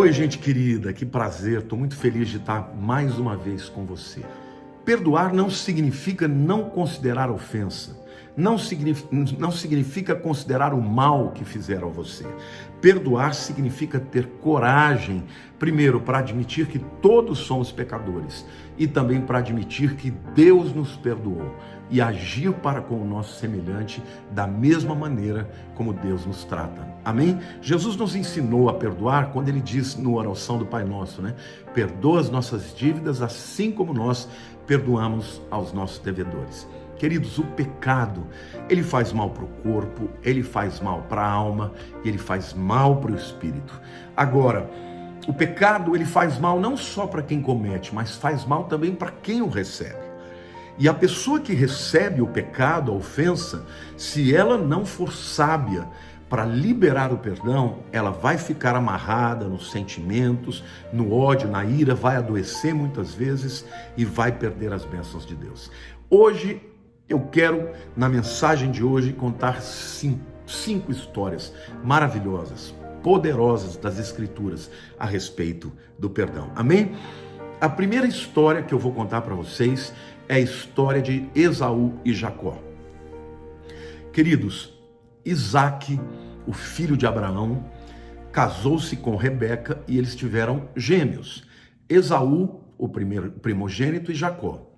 Oi, gente querida, que prazer, estou muito feliz de estar mais uma vez com você. Perdoar não significa não considerar ofensa, não significa considerar o mal que fizeram a você. Perdoar significa ter coragem, primeiro, para admitir que todos somos pecadores e também para admitir que Deus nos perdoou e agir para com o nosso semelhante da mesma maneira como Deus nos trata. Amém? Jesus nos ensinou a perdoar quando ele diz na oração do Pai Nosso, né? Perdoa as nossas dívidas assim como nós perdoamos aos nossos devedores. Queridos, o pecado, ele faz mal para o corpo, ele faz mal para a alma e ele faz mal para o espírito. Agora, o pecado, ele faz mal não só para quem comete, mas faz mal também para quem o recebe. E a pessoa que recebe o pecado, a ofensa, se ela não for sábia para liberar o perdão, ela vai ficar amarrada nos sentimentos, no ódio, na ira, vai adoecer muitas vezes e vai perder as bênçãos de Deus. Hoje, eu quero, na mensagem de hoje, contar cinco histórias maravilhosas, poderosas das Escrituras a respeito do perdão. Amém? A primeira história que eu vou contar para vocês é a história de Esaú e Jacó. Queridos, Isaac, o filho de Abraão, casou-se com Rebeca e eles tiveram gêmeos. Esaú, o primeiro primogênito, e Jacó.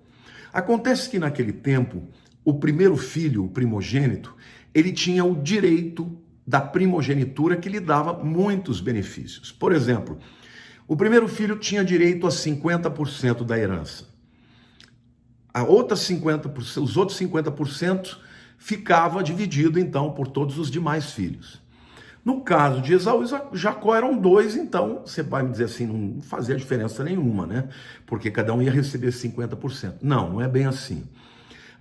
Acontece que naquele tempo, o primeiro filho, o primogênito, ele tinha o direito da primogenitura que lhe dava muitos benefícios. Por exemplo, o primeiro filho tinha direito a 50% da herança. Os outros 50% ficava dividido então por todos os demais filhos. No caso de Esaú e Jacó eram dois, então você vai me dizer assim, não fazia diferença nenhuma, né? Porque cada um ia receber 50%. Não, não é bem assim.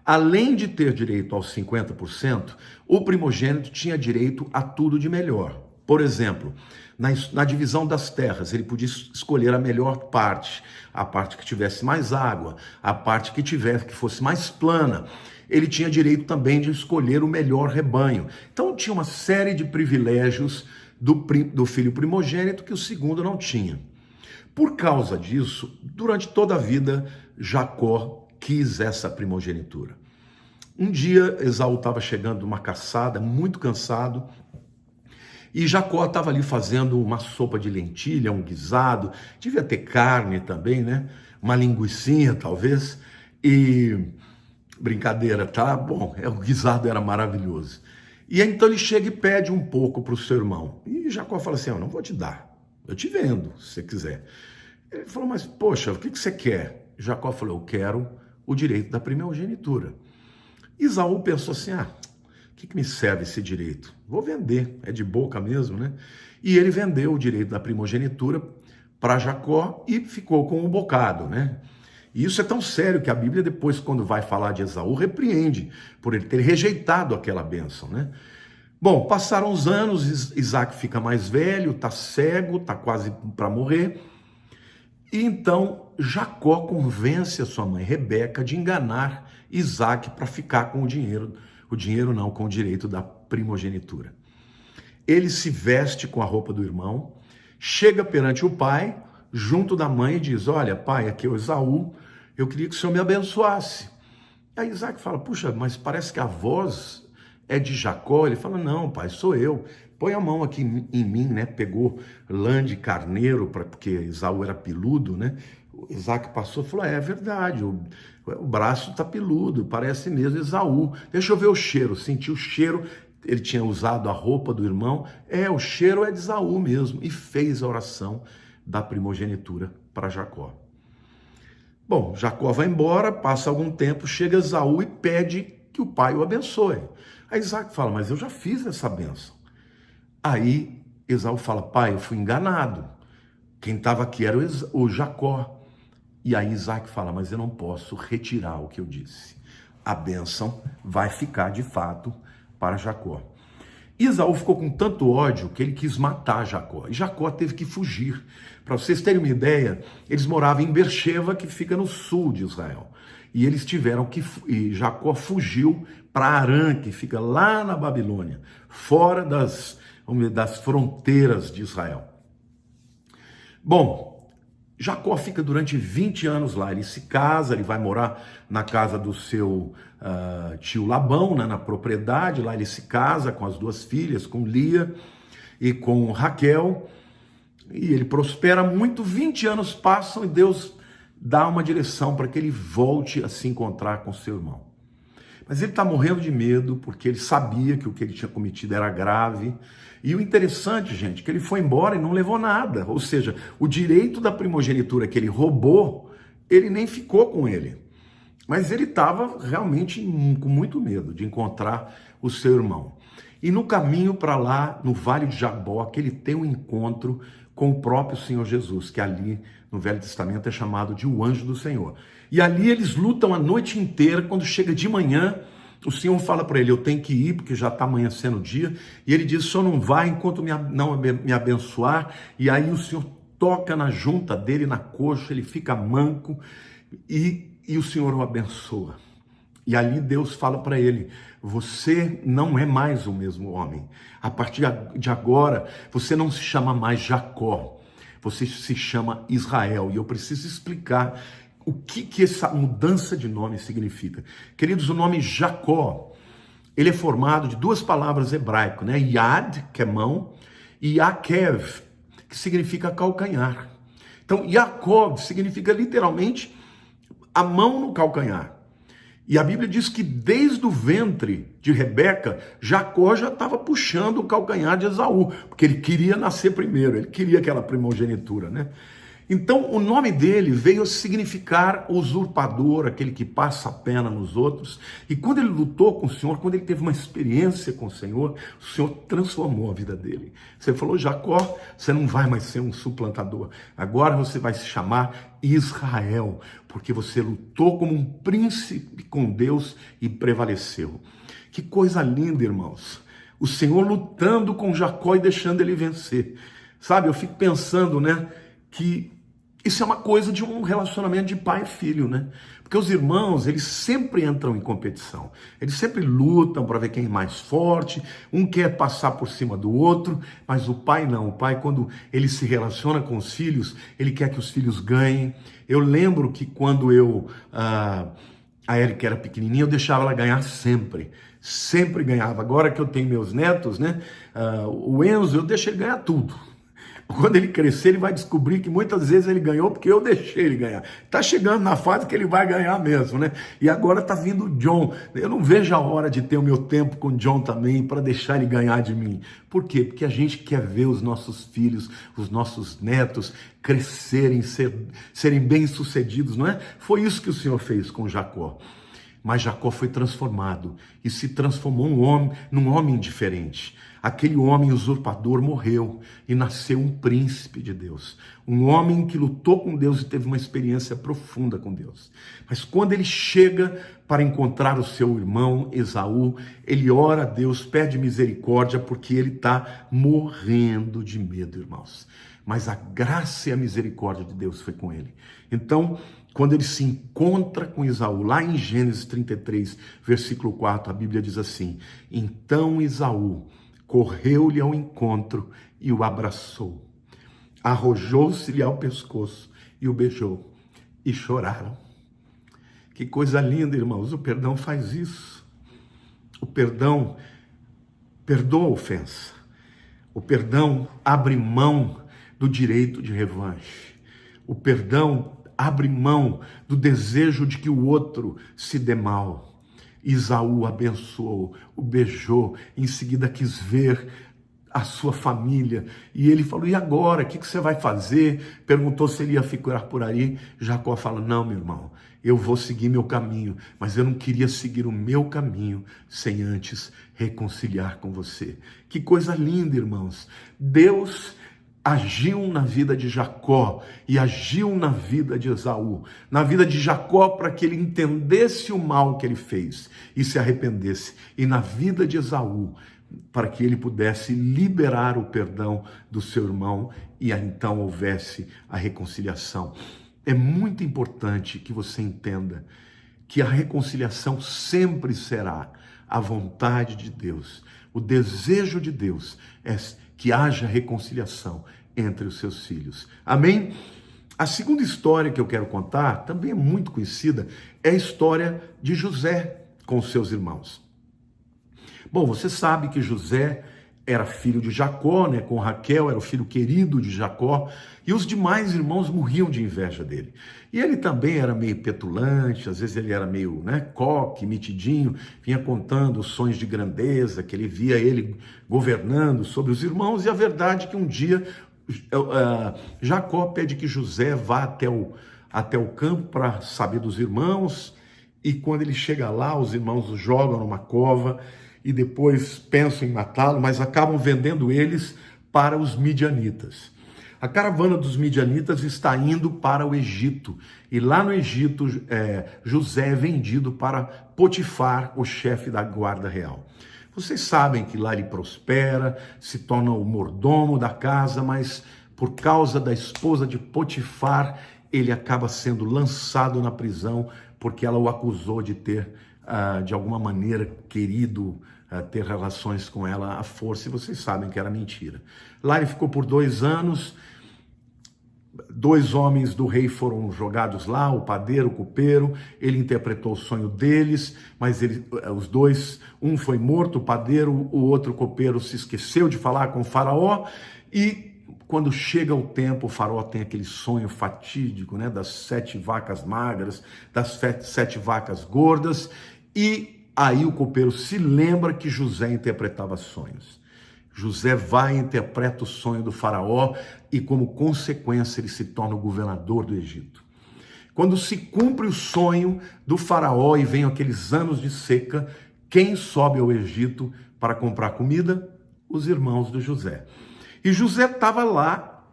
Além de ter direito aos 50%, o primogênito tinha direito a tudo de melhor. Por exemplo, na divisão das terras, ele podia escolher a melhor parte, a parte que tivesse mais água, a parte que fosse mais plana. Ele tinha direito também de escolher o melhor rebanho. Então tinha uma série de privilégios do filho primogênito que o segundo não tinha. Por causa disso, durante toda a vida, Jacó quis essa primogenitura. Um dia, Esaú estava chegando de uma caçada, muito cansado, e Jacó estava ali fazendo uma sopa de lentilha, um guisado, devia ter carne também, né? Uma linguicinha, talvez, e brincadeira, tá? Bom, o guisado era maravilhoso. E então ele chega e pede um pouco para o seu irmão. E Jacó fala assim, eu não vou te dar, eu te vendo, se você quiser. Ele falou, mas poxa, o que você quer? Jacó falou, eu quero o direito da primogenitura. Esaú pensou assim, o que me serve esse direito? Vou vender, é de boca mesmo, né? E ele vendeu o direito da primogenitura para Jacó e ficou com o bocado, né? E isso é tão sério que a Bíblia depois, quando vai falar de Esaú, repreende por ele ter rejeitado aquela bênção, né? Bom, passaram os anos, Isaac fica mais velho, tá cego, tá quase para morrer. E então Jacó convence a sua mãe Rebeca de enganar Isaac para ficar com com o direito da primogenitura. Ele se veste com a roupa do irmão, chega perante o pai, junto da mãe, e diz, olha pai, aqui é o Esaú, eu queria que o senhor me abençoasse. Aí Isaac fala, puxa, mas parece que a voz é de Jacó. Ele fala, não pai, sou eu. Põe a mão aqui em mim, né? Pegou lã de carneiro, porque Esaú era peludo, né? Isaac passou e falou, é verdade, o braço tá peludo, parece mesmo Esaú. Deixa eu ver o cheiro, senti o cheiro, ele tinha usado a roupa do irmão, o cheiro é de Esaú mesmo, e fez a oração da primogenitura para Jacó. Bom, Jacó vai embora, passa algum tempo, chega Esaú e pede que o pai o abençoe. Aí Isaac fala, mas eu já fiz essa bênção. Aí Esaú fala, pai, eu fui enganado. Quem estava aqui era o Jacó. E aí Isaac fala, mas eu não posso retirar o que eu disse. A bênção vai ficar de fato para Jacó. Esaú ficou com tanto ódio que ele quis matar Jacó. E Jacó teve que fugir. Para vocês terem uma ideia, eles moravam em Beersheba, que fica no sul de Israel. E eles e Jacó fugiu para Harã, que fica lá na Babilônia, fora das fronteiras de Israel. Bom, Jacó fica durante 20 anos lá, ele se casa, ele vai morar na casa do seu tio Labão, né, na propriedade, lá ele se casa com as duas filhas, com Lia e com Raquel, e ele prospera muito. 20 anos passam e Deus dá uma direção para que ele volte a se encontrar com seu irmão. Mas ele está morrendo de medo, porque ele sabia que o que ele tinha cometido era grave. E o interessante, gente, é que ele foi embora e não levou nada. Ou seja, o direito da primogenitura que ele roubou, ele nem ficou com ele. Mas ele estava realmente com muito medo de encontrar o seu irmão. E no caminho para lá, no Vale de Jaboque, ele tem um encontro com o próprio Senhor Jesus, que ali no Velho Testamento é chamado de o anjo do Senhor. E ali eles lutam a noite inteira. Quando chega de manhã, o Senhor fala para ele: eu tenho que ir, porque já está amanhecendo o dia. E ele diz: o Senhor não vai enquanto não me abençoar. E aí o Senhor toca na junta dele, na coxa, ele fica manco, e o Senhor o abençoa. E ali Deus fala para ele: você não é mais o mesmo homem. A partir de agora, você não se chama mais Jacó, você se chama Israel. E eu preciso explicar o que essa mudança de nome significa. Queridos, o nome Jacó, ele é formado de duas palavras hebraicas, né? Yad, que é mão, e Akev, que significa calcanhar. Então, Yaakov significa literalmente a mão no calcanhar. E a Bíblia diz que desde o ventre de Rebeca, Jacó já estava puxando o calcanhar de Esaú, porque ele queria nascer primeiro, ele queria aquela primogenitura, né? Então, o nome dele veio a significar usurpador, aquele que passa a pena nos outros. E quando ele lutou com o Senhor, quando ele teve uma experiência com o Senhor transformou a vida dele. Você falou: Jacó, você não vai mais ser um suplantador. Agora você vai se chamar Israel, porque você lutou como um príncipe com Deus e prevaleceu. Que coisa linda, irmãos. O Senhor lutando com Jacó e deixando ele vencer. Sabe, eu fico pensando, né, que isso é uma coisa de um relacionamento de pai e filho, né? Porque os irmãos, eles sempre entram em competição. Eles sempre lutam para ver quem é mais forte. Um quer passar por cima do outro, mas o pai não. O pai, quando ele se relaciona com os filhos, ele quer que os filhos ganhem. Eu lembro que quando a Erika era pequenininha, eu deixava ela ganhar sempre. Sempre ganhava. Agora que eu tenho meus netos, né? O Enzo, eu deixo ele ganhar tudo. Quando ele crescer, ele vai descobrir que muitas vezes ele ganhou porque eu deixei ele ganhar. Está chegando na fase que ele vai ganhar mesmo, né? E agora está vindo o John. Eu não vejo a hora de ter o meu tempo com o John também, para deixar ele ganhar de mim. Por quê? Porque a gente quer ver os nossos filhos, os nossos netos crescerem, serem bem-sucedidos, não é? Foi isso que o Senhor fez com Jacó. Mas Jacó foi transformado e se transformou num homem diferente. Aquele homem usurpador morreu e nasceu um príncipe de Deus. Um homem que lutou com Deus e teve uma experiência profunda com Deus. Mas quando ele chega para encontrar o seu irmão Esaú, ele ora a Deus, pede misericórdia, porque ele está morrendo de medo, irmãos. Mas a graça e a misericórdia de Deus foi com ele. Então, quando ele se encontra com Esaú, lá em Gênesis 33, versículo 4, a Bíblia diz assim: então Esaú correu-lhe ao encontro e o abraçou, arrojou-se-lhe ao pescoço e o beijou, e choraram. Que coisa linda, irmãos, o perdão faz isso. O perdão perdoa a ofensa. O perdão abre mão do direito de revanche. O perdão abre mão do desejo de que o outro se dê mal. Esaú abençoou, o beijou, em seguida quis ver a sua família. E ele falou: e agora? O que você vai fazer? Perguntou se ele ia ficar por aí. Jacó fala: não, meu irmão, eu vou seguir meu caminho, mas eu não queria seguir o meu caminho sem antes reconciliar com você. Que coisa linda, irmãos. Deus agiu na vida de Jacó e agiu na vida de Esaú, na vida de Jacó, para que ele entendesse o mal que ele fez e se arrependesse, e na vida de Esaú, para que ele pudesse liberar o perdão do seu irmão e então houvesse a reconciliação. É muito importante que você entenda que a reconciliação sempre será a vontade de Deus. O desejo de Deus é que haja reconciliação entre os seus filhos. Amém? A segunda história que eu quero contar, também é muito conhecida, é a história de José com os seus irmãos. Bom, você sabe que José era filho de Jacó, né? Com Raquel, era o filho querido de Jacó, e os demais irmãos morriam de inveja dele. E ele também era meio petulante, às vezes ele era meio, coque, metidinho, vinha contando os sonhos de grandeza, que ele via ele governando sobre os irmãos, e a verdade é que um dia Jacó pede que José vá até o campo para saber dos irmãos, e quando ele chega lá, os irmãos o jogam numa cova, e depois pensam em matá-lo, mas acabam vendendo eles para os midianitas. A caravana dos midianitas está indo para o Egito, e lá no Egito José é vendido para Potifar, o chefe da guarda real. Vocês sabem que lá ele prospera, se torna o mordomo da casa, mas por causa da esposa de Potifar, ele acaba sendo lançado na prisão, porque ela o acusou de ter, de alguma maneira, querido ter relações com ela à força, e vocês sabem que era mentira. Lá ele ficou por 2 anos, 2 homens do rei foram jogados lá, o padeiro, o copeiro, ele interpretou o sonho deles, mas os dois, um foi morto, o padeiro, o outro copeiro se esqueceu de falar com o faraó, e quando chega o tempo, o faraó tem aquele sonho fatídico, das 7 vacas magras, das 7 vacas gordas, e aí o copeiro se lembra que José interpretava sonhos. José vai e interpreta o sonho do faraó e, como consequência, ele se torna o governador do Egito. Quando se cumpre o sonho do faraó e vem aqueles anos de seca, quem sobe ao Egito para comprar comida? Os irmãos de José. E José estava lá,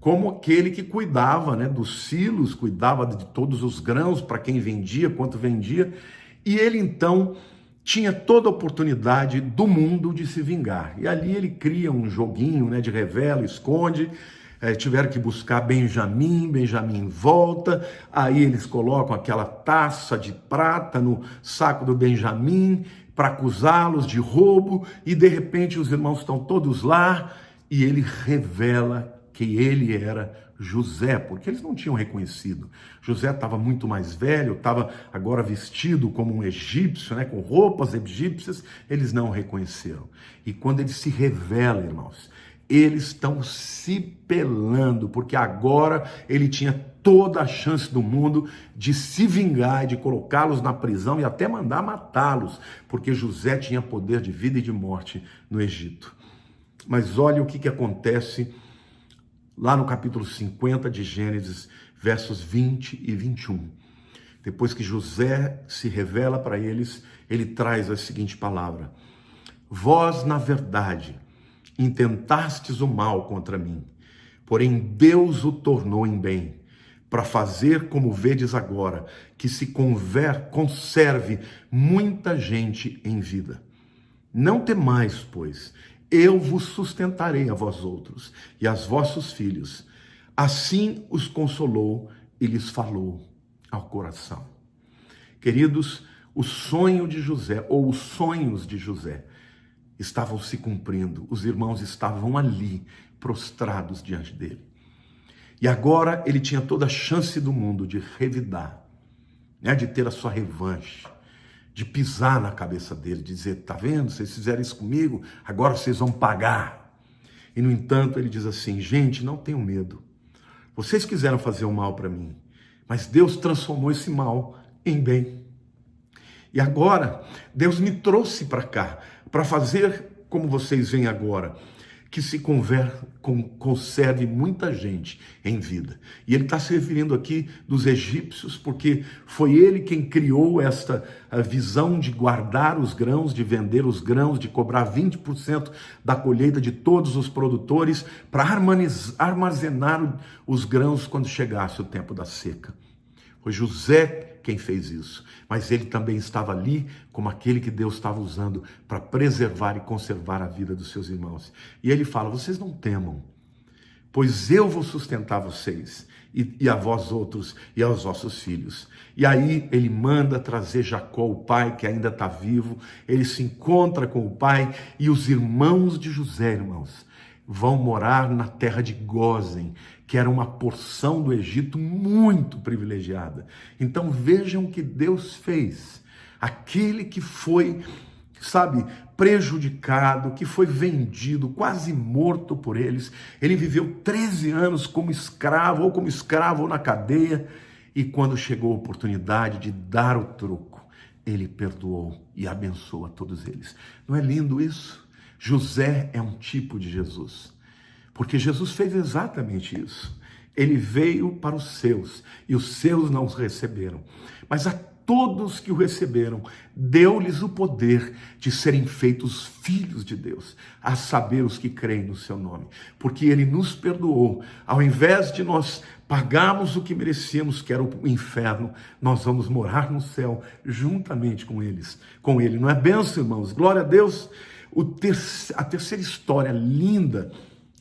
como aquele que cuidava dos silos, cuidava de todos os grãos, para quem vendia, quanto vendia, e ele então tinha toda a oportunidade do mundo de se vingar. E ali ele cria um joguinho de revela, esconde, tiveram que buscar Benjamim volta, aí eles colocam aquela taça de prata no saco do Benjamim para acusá-los de roubo, e de repente os irmãos estão todos lá, e ele revela que ele era José, porque eles não tinham reconhecido. José estava muito mais velho, estava agora vestido como um egípcio, com roupas egípcias, eles não o reconheceram. E quando ele se revela, irmãos, eles estão se pelando, porque agora ele tinha toda a chance do mundo de se vingar, de colocá-los na prisão e até mandar matá-los, porque José tinha poder de vida e de morte no Egito. Mas olha o que acontece lá no capítulo 50 de Gênesis, versos 20 e 21. Depois que José se revela para eles, ele traz a seguinte palavra: vós, na verdade, intentastes o mal contra mim, porém Deus o tornou em bem, para fazer como vedes agora, que se conserve muita gente em vida. Não temais, pois, eu vos sustentarei a vós outros e aos vossos filhos. Assim os consolou e lhes falou ao coração. Queridos, o sonho de José, ou os sonhos de José, estavam se cumprindo. Os irmãos estavam ali, prostrados diante dele. E agora ele tinha toda a chance do mundo de revidar, de ter a sua revanche, de pisar na cabeça dele, de dizer: tá vendo, vocês fizeram isso comigo, agora vocês vão pagar. E no entanto ele diz assim: gente, não tenham medo, vocês quiseram fazer o mal para mim, mas Deus transformou esse mal em bem. E agora Deus me trouxe para cá, para fazer como vocês veem agora, que se conserve muita gente em vida. E ele está se referindo aqui dos egípcios, porque foi ele quem criou esta visão de guardar os grãos, de vender os grãos, de cobrar 20% da colheita de todos os produtores para armazenar os grãos quando chegasse o tempo da seca. Foi José quem fez isso, mas ele também estava ali como aquele que Deus estava usando para preservar e conservar a vida dos seus irmãos. E ele fala: vocês não temam, pois eu vou sustentar vocês, e a vós outros, e aos vossos filhos. E aí ele manda trazer Jacó, o pai, que ainda está vivo. Ele se encontra com o pai, e os irmãos de José, irmãos, vão morar na terra de Gósen, que era uma porção do Egito muito privilegiada. Então vejam o que Deus fez. Aquele que foi, sabe, prejudicado, que foi vendido, quase morto por eles. Ele viveu 13 anos como escravo ou na cadeia. E quando chegou a oportunidade de dar o troco, ele perdoou e abençoa todos eles. Não é lindo isso? José é um tipo de Jesus, porque Jesus fez exatamente isso. Ele veio para os seus, e os seus não os receberam. Mas a todos que o receberam, deu-lhes o poder de serem feitos filhos de Deus, a saber, os que creem no seu nome. Porque ele nos perdoou. Ao invés de nós pagarmos o que merecíamos, que era o inferno, nós vamos morar no céu juntamente com ele. Não é bênção, irmãos? Glória a Deus. A terceira história linda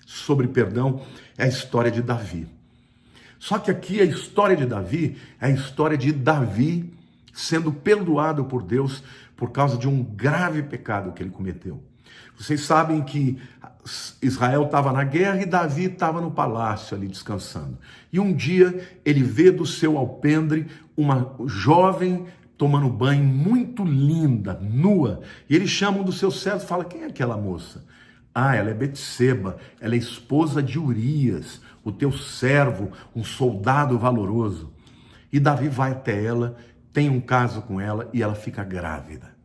sobre perdão é a história de Davi. Só que aqui a história de Davi é a história de Davi sendo perdoado por Deus por causa de um grave pecado que ele cometeu. Vocês sabem que Israel estava na guerra e Davi estava no palácio ali descansando. E um dia ele vê do seu alpendre uma jovem tomando banho, muito linda, nua. E ele chama um dos seus servos e fala: quem é aquela moça? Ah, ela é Betseba, ela é esposa de Urias, o teu servo, um soldado valoroso. E Davi vai até ela, tem um caso com ela e ela fica grávida.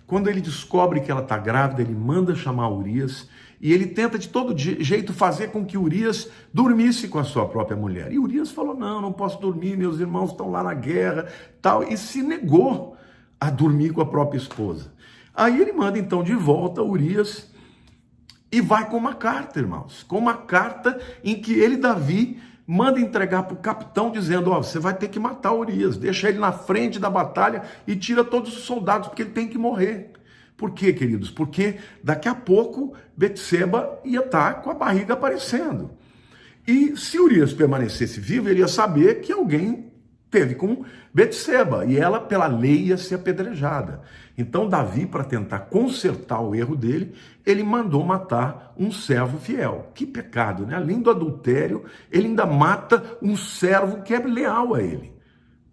Quando ele descobre que ela está grávida, ele manda chamar Urias e ele tenta de todo jeito fazer com que Urias dormisse com a sua própria mulher. E Urias falou: não posso dormir, meus irmãos estão lá na guerra, tal, e se negou a dormir com a própria esposa. Aí ele manda então de volta Urias e vai com uma carta, irmãos, com uma carta em que ele, Davi, manda entregar para o capitão dizendo: você vai ter que matar Urias, deixa ele na frente da batalha e tira todos os soldados, porque ele tem que morrer. Por quê, queridos? Porque daqui a pouco Betseba ia estar com a barriga aparecendo. E se Urias permanecesse vivo, ele ia saber que alguém teve com Betseba, e ela, pela lei, ia ser apedrejada. Então Davi, para tentar consertar o erro dele, ele mandou matar um servo fiel. Que pecado, né? Além do adultério, ele ainda mata um servo que é leal a ele,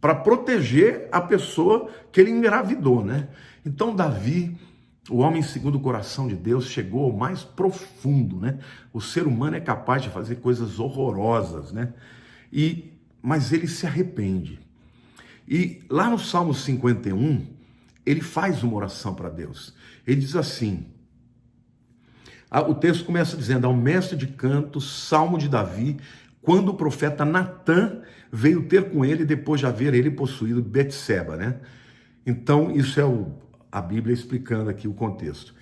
para proteger a pessoa que ele engravidou, né? Então Davi, o homem segundo o coração de Deus, chegou ao mais profundo, né? O ser humano é capaz de fazer coisas horrorosas, né? Mas ele se arrepende. E lá no Salmo 51, ele faz uma oração para Deus. Ele diz assim, o texto começa dizendo: ao mestre de canto, Salmo de Davi, quando o profeta Natã veio ter com ele depois de haver ele possuído Betseba, né? Então, isso é a Bíblia explicando aqui o contexto.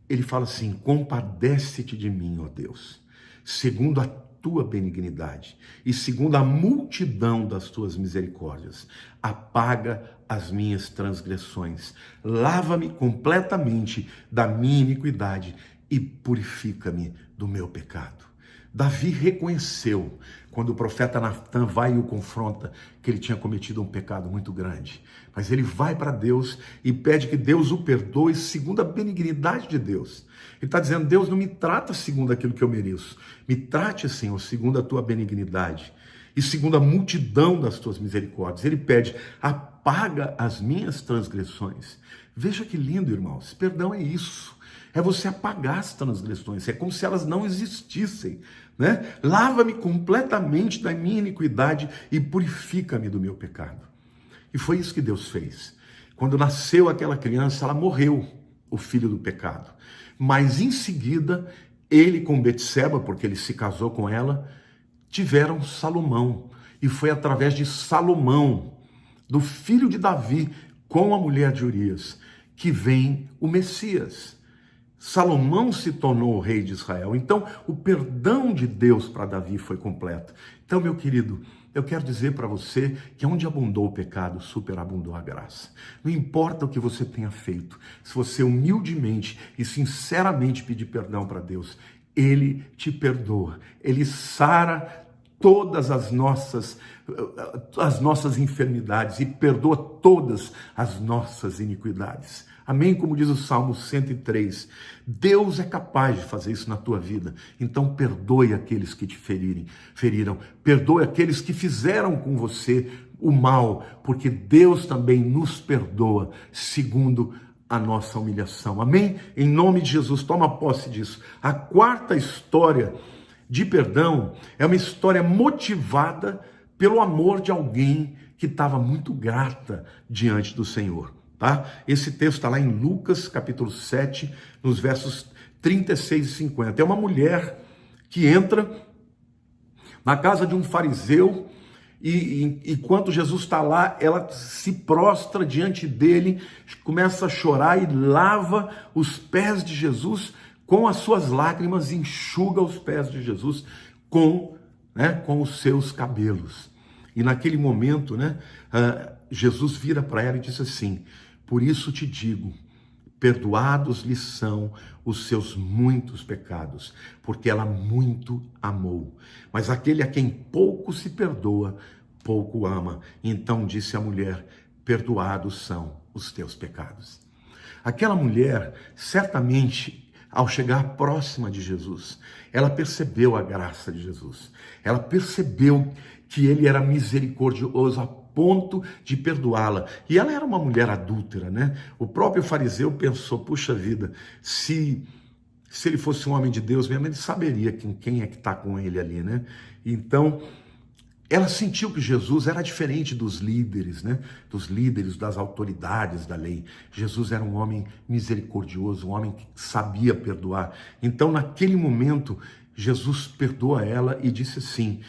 Ele fala assim: compadece-te de mim, ó Deus, segundo a tua benignidade e segundo a multidão das tuas misericórdias, apaga as minhas transgressões, lava-me completamente da minha iniquidade e purifica-me do meu pecado. Davi reconheceu, quando o profeta Natã vai e o confronta, que ele tinha cometido um pecado muito grande. Mas ele vai para Deus e pede que Deus o perdoe segundo a benignidade de Deus. Ele está dizendo: Deus, não me trata segundo aquilo que eu mereço. Me trate, Senhor, segundo a tua benignidade e segundo a multidão das tuas misericórdias. Ele pede: apaga as minhas transgressões. Veja que lindo, irmãos. Perdão é isso. É você apagar as transgressões. É como se elas não existissem, né? Lava-me completamente da minha iniquidade e purifica-me do meu pecado. E foi isso que Deus fez. Quando nasceu aquela criança, ela morreu, o filho do pecado. Mas em seguida, ele com Betseba, porque ele se casou com ela, tiveram Salomão. E foi através de Salomão, do filho de Davi, com a mulher de Urias, que vem o Messias. Salomão se tornou o rei de Israel. Então, o perdão de Deus para Davi foi completo. Então, meu querido, eu quero dizer para você que onde abundou o pecado, superabundou a graça. Não importa o que você tenha feito, se você humildemente e sinceramente pedir perdão para Deus, Ele te perdoa. Ele sara todas as nossas enfermidades e perdoa todas as nossas iniquidades. Amém? Como diz o Salmo 103, Deus é capaz de fazer isso na tua vida. Então perdoe aqueles que te feriram, perdoe aqueles que fizeram com você o mal, porque Deus também nos perdoa segundo a nossa humilhação. Amém? Em nome de Jesus, toma posse disso. A quarta história de perdão é uma história motivada pelo amor de alguém que estava muito grata diante do Senhor, tá? Esse texto está lá em Lucas, capítulo 7, nos versos 36 e 50. É uma mulher que entra na casa de um fariseu e enquanto Jesus está lá, ela se prostra diante dele, começa a chorar e lava os pés de Jesus com as suas lágrimas, enxuga os pés de Jesus com os seus cabelos. E naquele momento, Jesus vira para ela e diz assim: por isso te digo, perdoados lhe são os seus muitos pecados, porque ela muito amou. Mas aquele a quem pouco se perdoa, pouco ama. Então disse a mulher: perdoados são os teus pecados. Aquela mulher, certamente, ao chegar próxima de Jesus, ela percebeu a graça de Jesus. Ela percebeu que ele era misericordioso a ponto de perdoá-la. E ela era uma mulher adúltera, né? O próprio fariseu pensou: puxa vida, se ele fosse um homem de Deus mesmo, ele saberia quem é que está com ele ali, né? Então, ela sentiu que Jesus era diferente dos líderes, né? Dos líderes, das autoridades da lei. Jesus era um homem misericordioso, um homem que sabia perdoar. Então, naquele momento, Jesus perdoa ela e disse assim: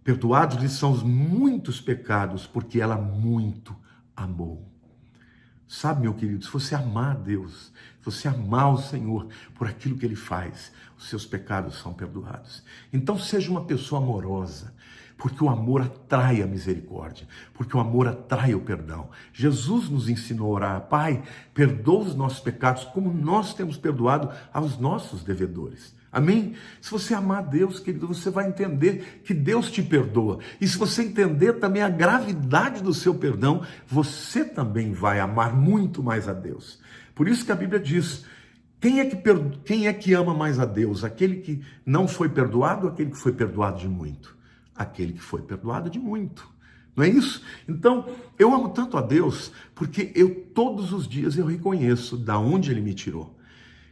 perdoados lhe são os muitos pecados, porque ela muito amou. Sabe, meu querido, se você amar a Deus, se você amar o Senhor por aquilo que Ele faz, os seus pecados são perdoados. Então seja uma pessoa amorosa, porque o amor atrai a misericórdia, porque o amor atrai o perdão. Jesus nos ensinou a orar: Pai, perdoa os nossos pecados como nós temos perdoado aos nossos devedores. Amém? Se você amar a Deus, querido, você vai entender que Deus te perdoa. E se você entender também a gravidade do seu perdão, você também vai amar muito mais a Deus. Por isso que a Bíblia diz: quem é que ama mais a Deus? Aquele que não foi perdoado ou aquele que foi perdoado de muito? Aquele que foi perdoado de muito. Não é isso? Então, eu amo tanto a Deus porque todos os dias eu reconheço da onde Ele me tirou.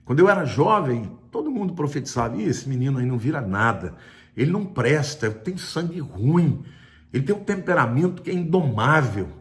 Quando eu era jovem, todo mundo profetizava: esse menino aí não vira nada, ele não presta, tem sangue ruim, ele tem um temperamento que é indomável.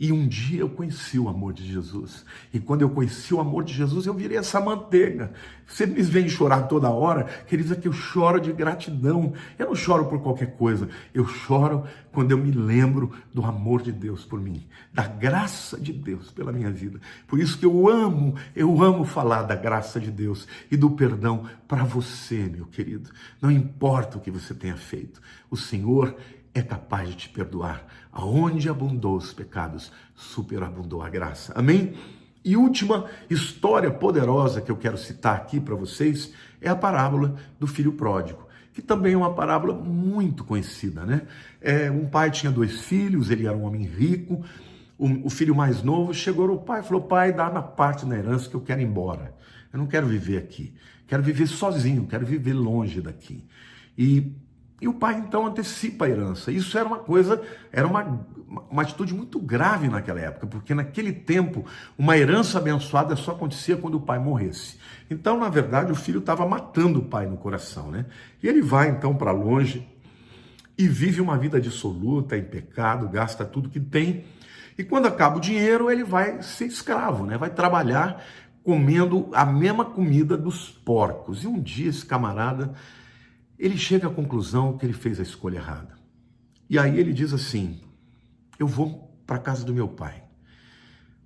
E um dia eu conheci o amor de Jesus. E quando eu conheci o amor de Jesus, eu virei essa manteiga. Você me vem chorar toda hora, queridos, é que eu choro de gratidão. Eu não choro por qualquer coisa. Eu choro quando eu me lembro do amor de Deus por mim, da graça de Deus pela minha vida. Por isso que eu amo falar da graça de Deus e do perdão para você, meu querido. Não importa o que você tenha feito, o Senhor é capaz de te perdoar. Aonde abundou os pecados, superabundou a graça. Amém? E última história poderosa que eu quero citar aqui para vocês é a parábola do filho pródigo, que também é uma parábola muito conhecida, né? Um pai tinha 2 filhos, ele era um homem rico. O filho mais novo chegou ao pai e falou: pai, dá uma parte na herança que eu quero ir embora. Eu não quero viver aqui. Quero viver sozinho, quero viver longe daqui. E o pai então antecipa a herança. Isso era uma atitude muito grave naquela época, porque naquele tempo uma herança abençoada só acontecia quando o pai morresse. Então, na verdade, o filho estava matando o pai no coração, né? E ele vai então para longe e vive uma vida dissoluta, em pecado, gasta tudo que tem. E quando acaba o dinheiro, ele vai ser escravo, né? Vai trabalhar comendo a mesma comida dos porcos. E um dia esse camarada, ele chega à conclusão que ele fez a escolha errada. E aí ele diz assim: eu vou para a casa do meu pai.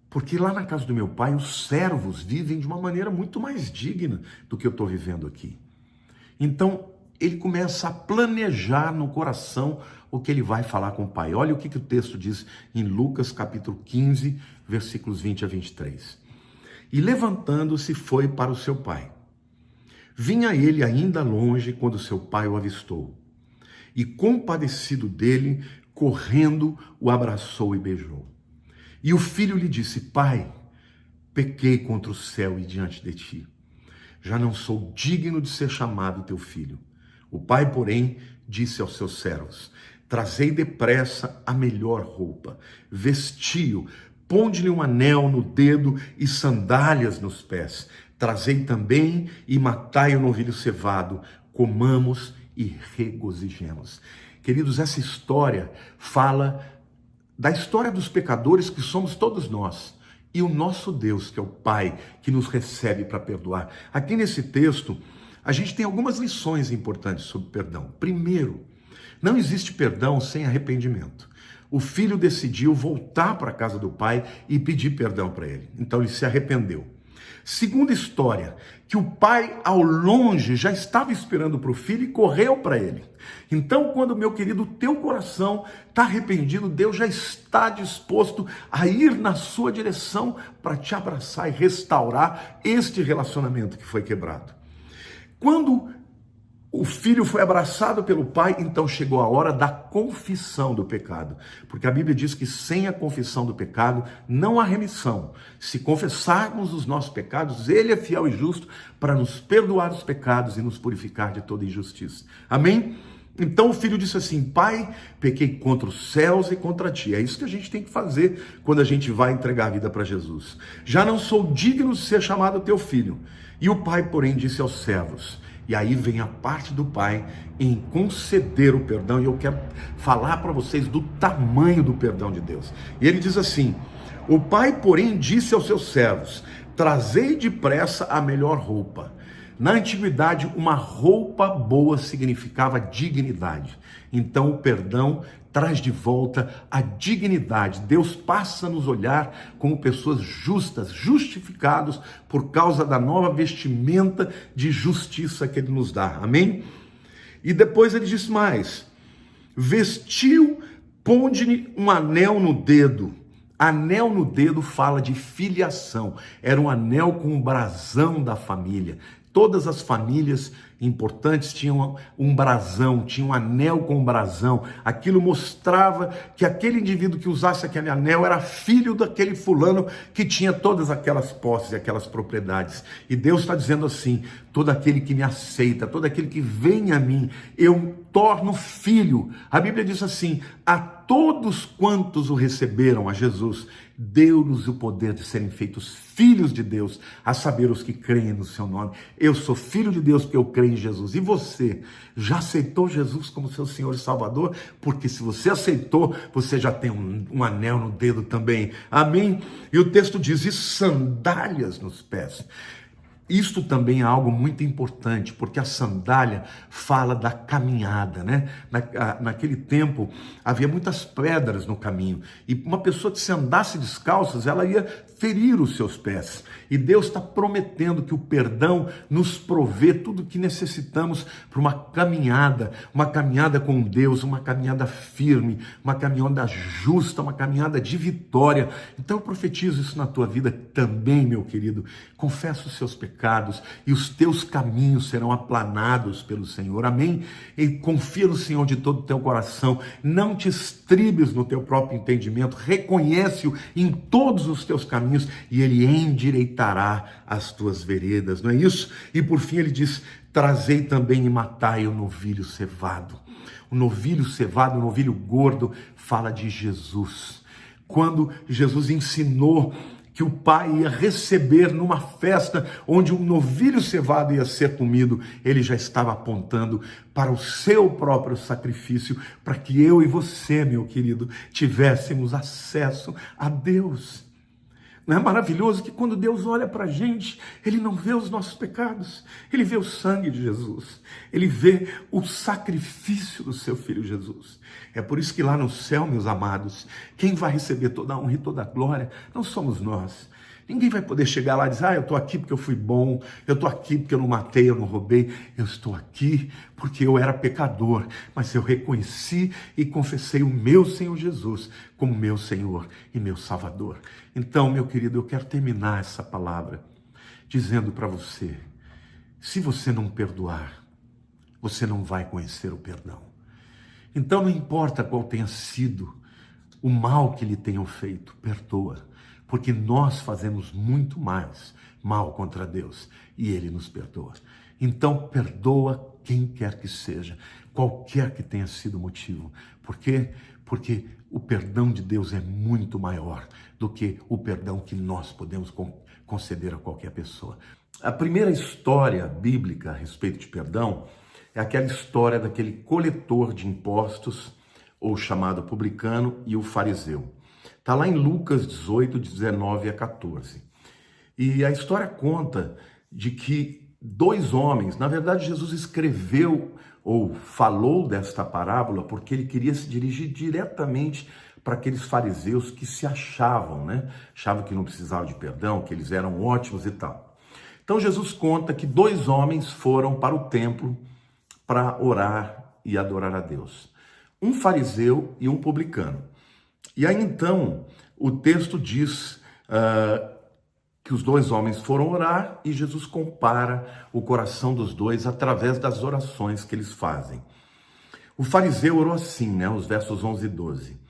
Porque lá na casa do meu pai, os servos vivem de uma maneira muito mais digna do que eu estou vivendo aqui. Então, ele começa a planejar no coração o que ele vai falar com o pai. Olha o que o texto diz em Lucas capítulo 15, versículos 20 a 23. E levantando-se foi para o seu pai. Vinha ele ainda longe quando seu pai o avistou. E compadecido dele, correndo, o abraçou e beijou. E o filho lhe disse: pai, pequei contra o céu e diante de ti. Já não sou digno de ser chamado teu filho. O pai, porém, disse aos seus servos: trazei depressa a melhor roupa, vestiu, ponde-lhe um anel no dedo e sandálias nos pés. Trazei também e matai o novilho cevado, comamos e regozijemos. Queridos, essa história fala da história dos pecadores que somos todos nós. E o nosso Deus, que é o Pai, que nos recebe para perdoar. Aqui nesse texto, a gente tem algumas lições importantes sobre perdão. Primeiro, não existe perdão sem arrependimento. O filho decidiu voltar para a casa do pai e pedir perdão para ele. Então ele se arrependeu. Segunda história, que o pai ao longe já estava esperando para o filho e correu para ele. Então, quando, meu querido, teu coração está arrependido, Deus já está disposto a ir na sua direção para te abraçar e restaurar este relacionamento que foi quebrado. Quando o filho foi abraçado pelo pai, então chegou a hora da confissão do pecado. Porque a Bíblia diz que sem a confissão do pecado não há remissão. Se confessarmos os nossos pecados, ele é fiel e justo para nos perdoar os pecados e nos purificar de toda injustiça. Amém? Então o filho disse assim: pai, pequei contra os céus e contra ti. É isso que a gente tem que fazer quando a gente vai entregar a vida para Jesus. Já não sou digno de ser chamado teu filho. E o pai, porém, disse aos servos. E aí vem a parte do pai em conceder o perdão. E eu quero falar para vocês do tamanho do perdão de Deus. E ele diz assim: o pai, porém, disse aos seus servos: trazei depressa a melhor roupa. Na antiguidade, uma roupa boa significava dignidade. Então o perdão traz de volta a dignidade. Deus passa a nos olhar como pessoas justas, justificados por causa da nova vestimenta de justiça que Ele nos dá. Amém? E depois ele diz mais: vestiu, ponde-lhe um anel no dedo. Anel no dedo fala de filiação. Era um anel com o brasão da família. Todas as famílias importantes tinham um brasão, tinham um anel com brasão. Aquilo mostrava que aquele indivíduo que usasse aquele anel era filho daquele fulano que tinha todas aquelas posses e aquelas propriedades. E Deus está dizendo assim: todo aquele que me aceita, todo aquele que vem a mim, eu torno filho. A Bíblia diz assim: a todos quantos o receberam, a Jesus, deu-nos o poder de serem feitos filhos de Deus, a saber, os que creem no seu nome. Eu sou filho de Deus porque eu creio em Jesus. E você já aceitou Jesus como seu Senhor e Salvador? Porque se você aceitou, você já tem um anel no dedo também. Amém? E o texto diz: e sandálias nos pés. Isto também é algo muito importante, porque a sandália fala da caminhada, né? Naquele tempo havia muitas pedras no caminho, e uma pessoa que se andasse descalças, ela ia ferir os seus pés. E Deus está prometendo que o perdão nos provê tudo o que necessitamos para uma caminhada com Deus, uma caminhada firme, uma caminhada justa, uma caminhada de vitória. Então eu profetizo isso na tua vida também, meu querido. Confessa os seus pecados e os teus caminhos serão aplanados pelo Senhor. Amém? E confia no Senhor de todo o teu coração. Não te estribes no teu próprio entendimento. Reconhece-o em todos os teus caminhos e Ele endireitará as tuas veredas. Não é isso? E por fim ele diz: trazei também e matai o novilho cevado. O novilho cevado, o novilho gordo, fala de Jesus. Quando Jesus ensinou que o pai ia receber numa festa onde um novilho cevado ia ser comido, ele já estava apontando para o seu próprio sacrifício, para que eu e você, meu querido, tivéssemos acesso a Deus. Não é maravilhoso que quando Deus olha para a gente, Ele não vê os nossos pecados, Ele vê o sangue de Jesus, Ele vê o sacrifício do seu Filho Jesus. É por isso que lá no céu, meus amados, quem vai receber toda a honra e toda a glória não somos nós. Ninguém vai poder chegar lá e dizer: eu estou aqui porque eu fui bom, eu estou aqui porque eu não matei, eu não roubei. Eu estou aqui porque eu era pecador, mas eu reconheci e confessei o meu Senhor Jesus como meu Senhor e meu Salvador. Então, meu querido, eu quero terminar essa palavra dizendo para você: se você não perdoar, você não vai conhecer o perdão. Então não importa qual tenha sido o mal que lhe tenham feito, perdoa. porque nós fazemos muito mais mal contra Deus e Ele nos perdoa. Então, perdoa quem quer que seja, qualquer que tenha sido o motivo. Por quê? Porque o perdão de Deus é muito maior do que o perdão que nós podemos conceder a qualquer pessoa. A primeira história bíblica a respeito de perdão é aquela história daquele coletor de impostos, ou chamado publicano, e o fariseu. Está lá em Lucas 18, 19 a 14. E a história conta de que dois homens, na verdade Jesus escreveu ou falou desta parábola porque ele queria se dirigir diretamente para aqueles fariseus que se achavam, achavam que não precisavam de perdão, que eles eram ótimos e tal. Então Jesus conta que dois homens foram para o templo para orar e adorar a Deus. Um fariseu e um publicano. E aí então o texto diz que os dois homens foram orar e Jesus compara o coração dos dois através das orações que eles fazem. O fariseu orou assim, os versos 11 e 12.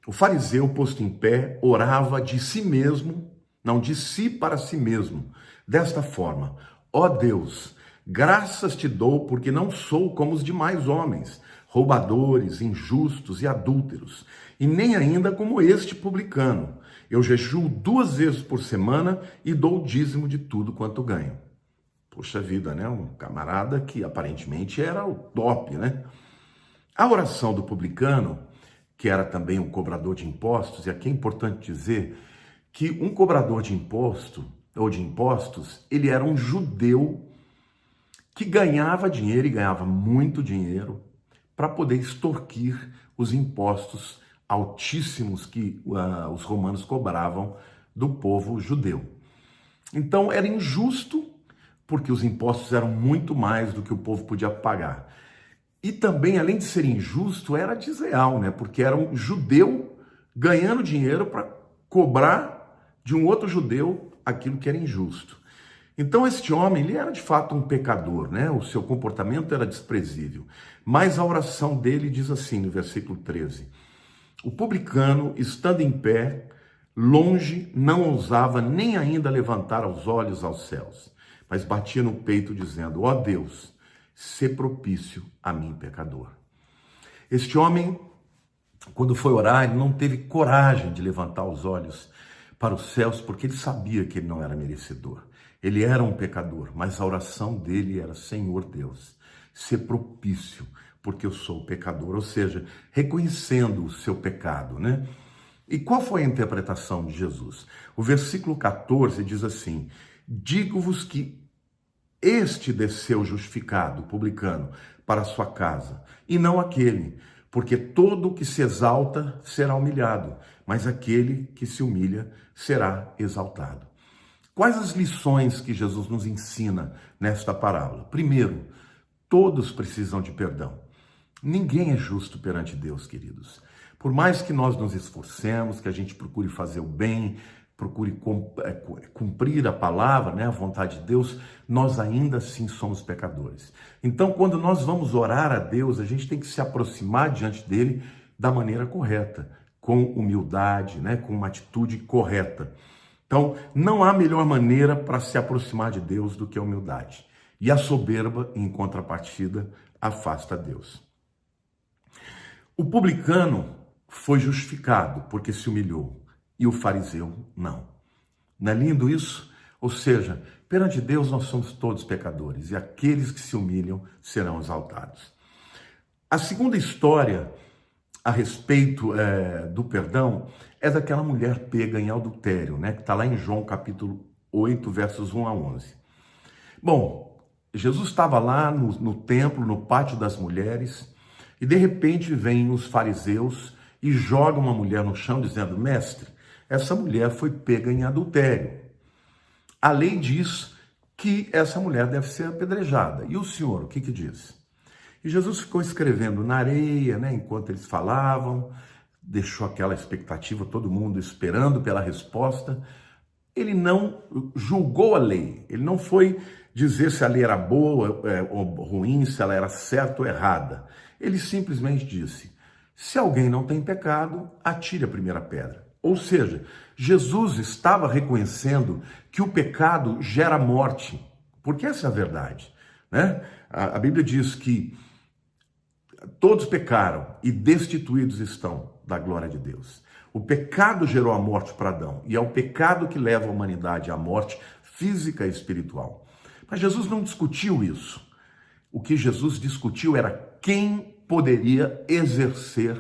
O fariseu, posto em pé, orava de si mesmo, não de si para si mesmo, desta forma: ó Deus, graças te dou porque não sou como os demais homens, roubadores, injustos e adúlteros, e nem ainda como este publicano. Eu jejuo 2 vezes por semana e dou o dízimo de tudo quanto ganho. Poxa vida, Um camarada que aparentemente era o top, A oração do publicano, que era também um cobrador de impostos, e aqui é importante dizer que um cobrador de impostos, ele era um judeu que ganhava dinheiro, e ganhava muito dinheiro, para poder extorquir os impostos altíssimos que os romanos cobravam do povo judeu. Então era injusto, porque os impostos eram muito mais do que o povo podia pagar. E também, além de ser injusto, era desleal, porque era um judeu ganhando dinheiro para cobrar de um outro judeu aquilo que era injusto. Então este homem, ele era de fato um pecador, O seu comportamento era desprezível. Mas a oração dele diz assim, no versículo 13: o publicano, estando em pé, longe, não ousava nem ainda levantar os olhos aos céus, mas batia no peito dizendo: ó Deus, sê propício a mim, pecador. Este homem, quando foi orar, ele não teve coragem de levantar os olhos para os céus, porque ele sabia que ele não era merecedor. Ele era um pecador, mas a oração dele era: Senhor Deus, sê propício, porque eu sou pecador. Ou seja, reconhecendo o seu pecado, E qual foi a interpretação de Jesus? O versículo 14 diz assim: digo-vos que este desceu justificado, publicano, para a sua casa, e não aquele, porque todo o que se exalta será humilhado, mas aquele que se humilha será exaltado. Quais as lições que Jesus nos ensina nesta parábola? Primeiro, todos precisam de perdão. Ninguém é justo perante Deus, queridos. Por mais que nós nos esforcemos, que a gente procure fazer o bem, procure cumprir a palavra, a vontade de Deus, nós ainda assim somos pecadores. Então, quando nós vamos orar a Deus, a gente tem que se aproximar diante dele da maneira correta, com humildade, com uma atitude correta. Então, não há melhor maneira para se aproximar de Deus do que a humildade. E a soberba, em contrapartida, afasta Deus. O publicano foi justificado porque se humilhou, e o fariseu não. Não é lindo isso? Ou seja, perante Deus nós somos todos pecadores, e aqueles que se humilham serão exaltados. A segunda história a respeito do perdão é daquela mulher pega em adultério, que está lá em João capítulo 8, versos 1 a 11. Bom, Jesus estava lá no templo, no pátio das mulheres, e de repente vêm os fariseus e jogam uma mulher no chão dizendo: mestre, essa mulher foi pega em adultério. A lei diz que essa mulher deve ser apedrejada. E o senhor, o que diz? E Jesus ficou escrevendo na areia, enquanto eles falavam, deixou aquela expectativa, todo mundo esperando pela resposta. Ele não julgou a lei, ele não foi dizer se a lei era boa ou ruim, se ela era certa ou errada. Ele simplesmente disse: se alguém não tem pecado, atire a primeira pedra. Ou seja, Jesus estava reconhecendo que o pecado gera morte, porque essa é a verdade, né? A Bíblia diz que todos pecaram e destituídos estão da glória de Deus. O pecado gerou a morte para Adão, e é o pecado que leva a humanidade à morte física e espiritual. Mas Jesus não discutiu isso. O que Jesus discutiu era quem poderia exercer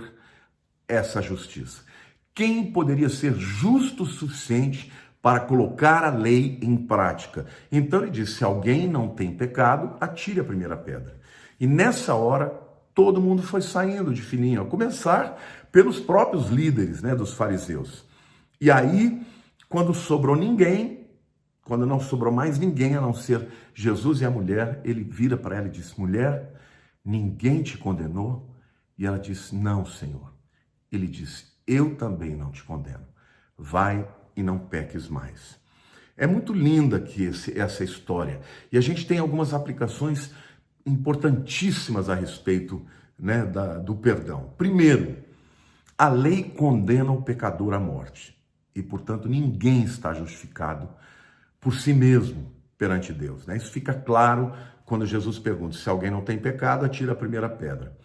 essa justiça. Quem poderia ser justo o suficiente para colocar a lei em prática? Então ele disse: se alguém não tem pecado, atire a primeira pedra. E nessa hora, todo mundo foi saindo de fininho, a começar pelos próprios líderes, né, dos fariseus. E aí, quando sobrou ninguém, quando não sobrou mais ninguém a não ser Jesus e a mulher, ele vira para ela e diz: mulher, ninguém te condenou? E ela disse: não, Senhor. Ele disse: eu também não te condeno. Vai e não peques mais. É muito linda aqui essa história. E a gente tem algumas aplicações importantíssimas a respeito, né, do perdão. Primeiro, a lei condena o pecador à morte. E, portanto, ninguém está justificado por si mesmo perante Deus, né? Isso fica claro quando Jesus pergunta: se alguém não tem pecado, atira a primeira pedra.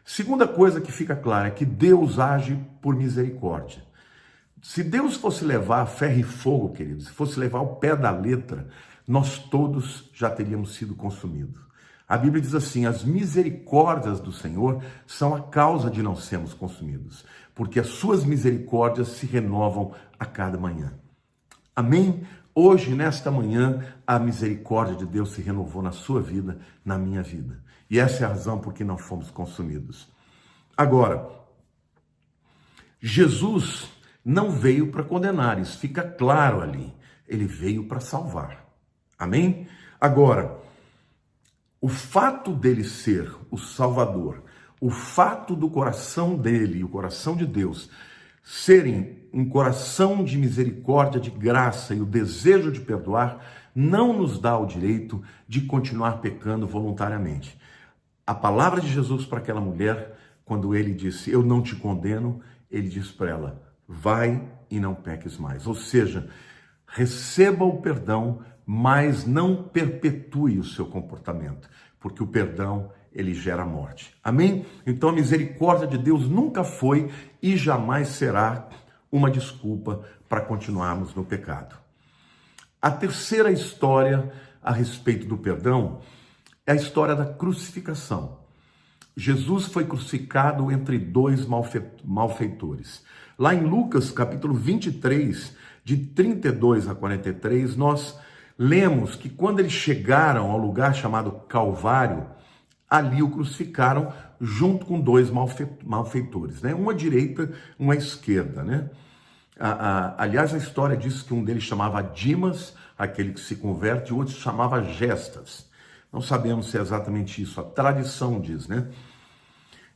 Segunda coisa que fica clara é que Deus age por misericórdia. Se Deus fosse levar ferro e fogo, queridos, se fosse levar o pé da letra, nós todos já teríamos sido consumidos. A Bíblia diz assim: as misericórdias do Senhor são a causa de não sermos consumidos, porque as suas misericórdias se renovam a cada manhã. Amém? Hoje, nesta manhã, a misericórdia de Deus se renovou na sua vida, na minha vida. E essa é a razão por que não fomos consumidos. Agora, Jesus não veio para condenar, isso fica claro ali. Ele veio para salvar. Amém? Agora, o fato dele ser o Salvador, o fato do coração dele e o coração de Deus serem um coração de misericórdia, de graça e o desejo de perdoar, não nos dá o direito de continuar pecando voluntariamente. A palavra de Jesus para aquela mulher, quando ele disse: eu não te condeno, ele disse para ela: vai e não peques mais. Ou seja, receba o perdão, mas não perpetue o seu comportamento, porque o perdão, ele gera morte. Amém? Então a misericórdia de Deus nunca foi e jamais será uma desculpa para continuarmos no pecado. A terceira história a respeito do perdão é a história da crucificação. Jesus foi crucificado entre dois malfeitores. Lá em Lucas, capítulo 23, de 32 a 43, nós lemos que quando eles chegaram ao lugar chamado Calvário, ali o crucificaram junto com dois malfeitores, né? Um à direita, um à esquerda, né? Aliás, a história diz que um deles chamava Dimas, aquele que se converte, e o outro chamava Gestas. Não sabemos se é exatamente isso, a tradição diz, né?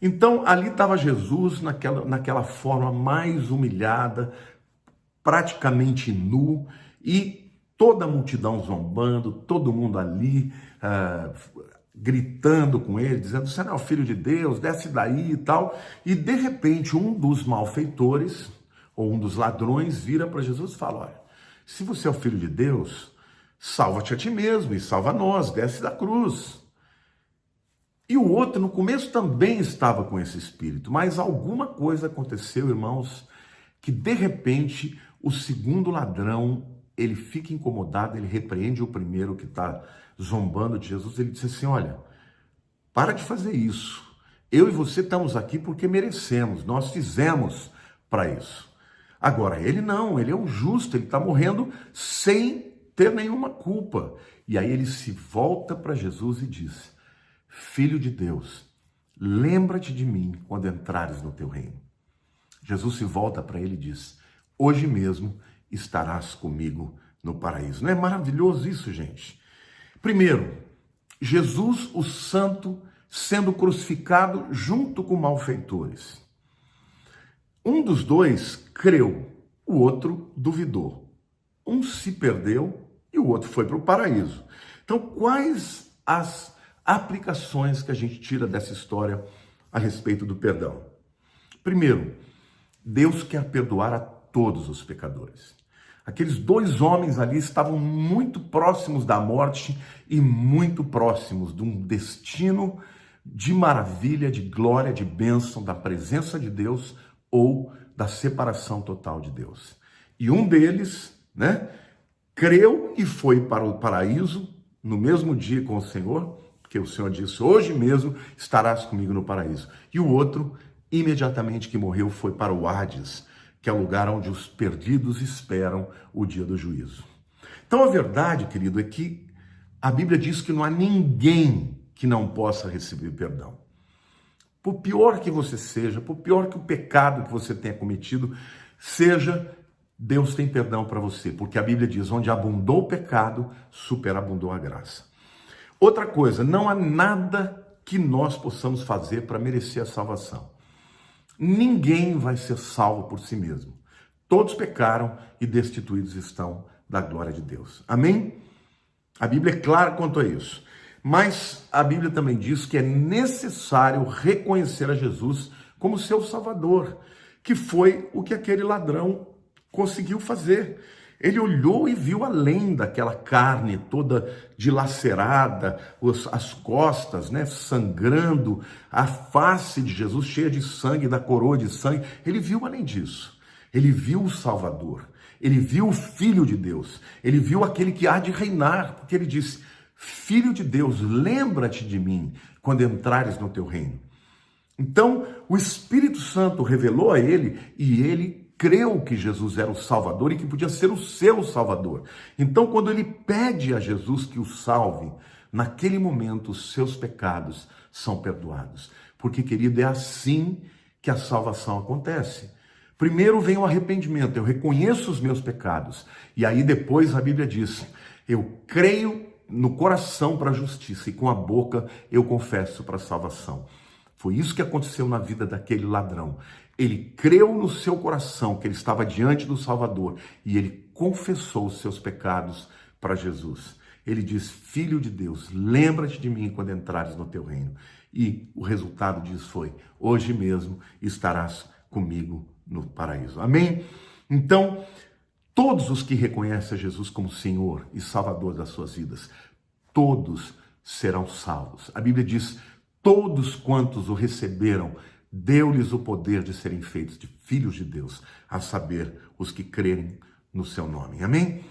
Então, ali estava Jesus naquela forma mais humilhada, praticamente nu, e toda a multidão zombando, todo mundo ali gritando com ele, dizendo: você não é o filho de Deus, desce daí e tal. E de repente um dos malfeitores, ou um dos ladrões, vira para Jesus e fala: olha, se você é o filho de Deus, salva-te a ti mesmo e salva nós, desce da cruz. E o outro, no começo, também estava com esse espírito, mas alguma coisa aconteceu, irmãos, que de repente o segundo ladrão, ele fica incomodado, ele repreende o primeiro que está zombando de Jesus. Ele diz assim: olha, para de fazer isso. Eu e você estamos aqui porque merecemos, nós fizemos para isso. Agora, ele não, ele é um justo, ele está morrendo sem ter nenhuma culpa. E aí ele se volta para Jesus e diz: Filho de Deus, lembra-te de mim quando entrares no teu reino. Jesus se volta para ele e diz: hoje mesmo estarás comigo no paraíso. Não é maravilhoso isso, gente? Primeiro, Jesus, o santo, sendo crucificado junto com malfeitores. Um dos dois creu, o outro duvidou. Um se perdeu e o outro foi para o paraíso. Então, quais as aplicações que a gente tira dessa história a respeito do perdão? Primeiro, Deus quer perdoar a todos os pecadores. Aqueles dois homens ali estavam muito próximos da morte e muito próximos de um destino de maravilha, de glória, de bênção, da presença de Deus ou da separação total de Deus. E um deles, creu e foi para o paraíso no mesmo dia com o Senhor, porque o Senhor disse, hoje mesmo estarás comigo no paraíso. E o outro, imediatamente que morreu, foi para o Hades, que é o lugar onde os perdidos esperam o dia do juízo. Então a verdade, querido, é que a Bíblia diz que não há ninguém que não possa receber perdão. Por pior que você seja, por pior que o pecado que você tenha cometido seja, Deus tem perdão para você, porque a Bíblia diz, onde abundou o pecado, superabundou a graça. Outra coisa, não há nada que nós possamos fazer para merecer a salvação. Ninguém vai ser salvo por si mesmo. Todos pecaram e destituídos estão da glória de Deus. Amém? A Bíblia é clara quanto a isso. Mas a Bíblia também diz que é necessário reconhecer a Jesus como seu Salvador, que foi o que aquele ladrão conseguiu fazer. Ele olhou e viu além daquela carne toda dilacerada, as costas, sangrando, a face de Jesus cheia de sangue, da coroa de sangue. Ele viu além disso. Ele viu o Salvador. Ele viu o Filho de Deus. Ele viu aquele que há de reinar, porque ele disse, Filho de Deus, lembra-te de mim quando entrares no teu reino. Então, o Espírito Santo revelou a ele e ele creu que Jesus era o Salvador e que podia ser o seu Salvador. Então, quando ele pede a Jesus que o salve, naquele momento os seus pecados são perdoados. Porque, querido, é assim que a salvação acontece. Primeiro vem o arrependimento, eu reconheço os meus pecados. E aí depois a Bíblia diz, eu creio no coração para a justiça e com a boca eu confesso para a salvação. Foi isso que aconteceu na vida daquele ladrão. Ele creu no seu coração que ele estava diante do Salvador e ele confessou os seus pecados para Jesus. Ele diz, Filho de Deus, lembra-te de mim quando entrares no teu reino. E o resultado disso foi, hoje mesmo estarás comigo no paraíso. Amém? Então, todos os que reconhecem a Jesus como Senhor e Salvador das suas vidas, todos serão salvos. A Bíblia diz, todos quantos o receberam, deu-lhes o poder de serem feitos de filhos de Deus, a saber, os que crerem no seu nome. Amém?